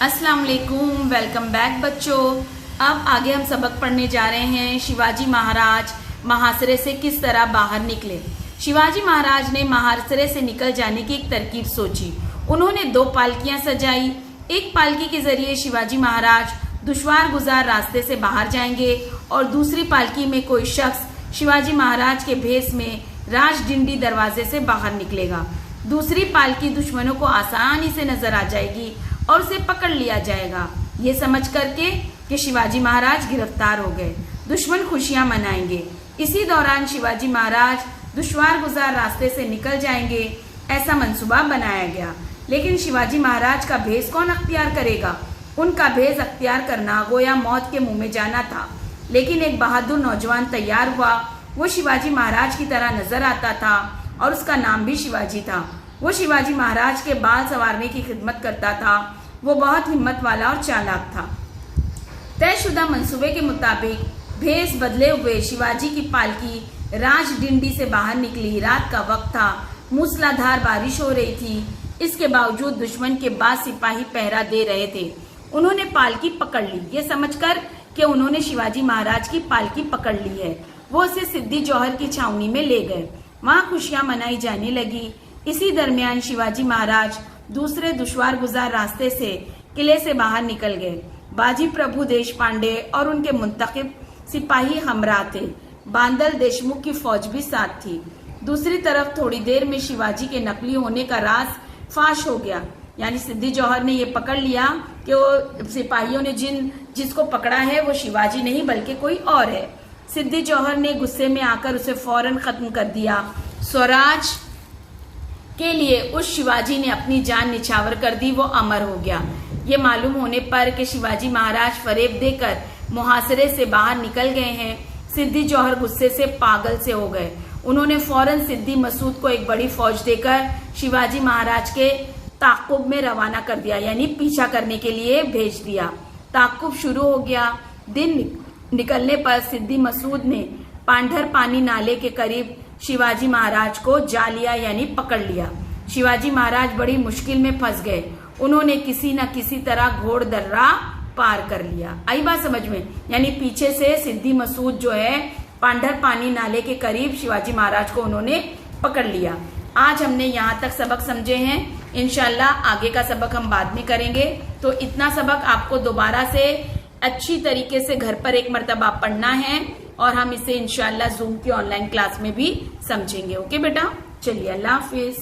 अस्सलाम वालेकुम, welcome back बच्चों। अब आगे हम सबक पढ़ने जा रहे हैं शिवाजी महाराज महासरे से किस तरह बाहर निकले। शिवाजी महाराज ने महासरे से निकल जाने की एक तरकीब सोची। उन्होंने 2 पालकियां सजाई। एक पालकी के जरिए शिवाजी महाराज दुश्वार गुजार रास्ते से बाहर जाएंगे और दूसरी पालकी में कोई शख्स शिवाजी महाराज के भेष में राजडिंडी दरवाजे से बाहर निकलेगा। दूसरी पालकी दुश्मनों को आसानी से नजर आ जाएगी और उसे पकड़ लिया जाएगा। ये समझ करके कि शिवाजी महाराज गिरफ्तार हो गए, दुश्मन खुशियां मनाएंगे। इसी दौरान शिवाजी महाराज दुश्वार गुजार रास्ते से निकल जाएंगे, ऐसा मंसूबा बनाया गया। लेकिन शिवाजी महाराज का भेष कौन अख्तियार करेगा? उनका भेष अख्तियार करना गोया मौत के मुंह में जाना था। लेकिन एक बहादुर नौजवान तैयार हुआ। वो शिवाजी महाराज की तरह नजर आता था और उसका नाम भी शिवाजी था। वो शिवाजी महाराज के बाल संवारने की खिदमत करता था। वो बहुत हिम्मत वाला और चालाक था। तयशुदा मंसूबे के मुताबिक भेष बदले हुए शिवाजी की पालकी राजडिंडी से बाहर निकली। रात का वक्त था, मूसलाधार बारिश हो रही थी। इसके बावजूद दुश्मन के बाद सिपाही पहरा दे रहे थे। उन्होंने पालकी पकड़ ली। ये समझकर कि उन्होंने शिवाजी महाराज की पालकी पकड़ ली है, वो उसे सिद्दी जौहर की छावनी में ले गए। वहां खुशियां मनाई जाने लगी। इसी दरमियान शिवाजी महाराज दूसरे दुश्वार गुजार रास्ते से किले से बाहर निकल गए। बाजी प्रभु देशपांडे और उनके मुंतखब सिपाही हमरा थे। बांदल देशमुख की फौज भी साथ थी। दूसरी तरफ थोड़ी देर में शिवाजी के नकली होने का राज फाश हो गया। यानी सिद्दी जौहर ने ये पकड़ लिया कि वो सिपाहियों ने जिसको पकड़ा है वो शिवाजी नहीं बल्कि कोई और है। सिद्दी जौहर ने गुस्से में आकर उसे फौरन खत्म कर दिया। स्वराज के लिए उस शिवाजी ने अपनी जान निछावर कर दी, वो अमर हो गया। ये मालूम होने पर कि शिवाजी महाराज फरेब देकर मुहासरे से बाहर निकल गए हैं, सिद्दी जौहर गुस्से से पागल से हो गए। उन्होंने फौरन सिद्दी मसूद को एक बड़ी फौज देकर शिवाजी महाराज के ताकुब में रवाना कर दिया, यानी पीछा करने के लिए भेज दिया। ताकुब शुरू हो गया। दिन निकलने पर सिद्दी मसूद ने पांढर पानी नाले के करीब शिवाजी महाराज को जा लिया, यानी पकड़ लिया। शिवाजी महाराज बड़ी मुश्किल में फंस गए। उन्होंने किसी न किसी तरह घोड़ दर्रा पार कर लिया। आई बात समझ में? यानी पीछे से सिद्दी मसूद जो है पांढर पानी नाले के करीब शिवाजी महाराज को उन्होंने पकड़ लिया। आज हमने यहाँ तक सबक समझे हैं। इंशाल्लाह आगे का सबक हम बाद में करेंगे। तो इतना सबक आपको दोबारा से अच्छी तरीके से घर पर एक मर्तबा पढ़ना है और हम इसे इंशाल्लाह जूम की ऑनलाइन क्लास में भी समझेंगे। ओके बेटा, चलिए, अल्लाह हाफिज।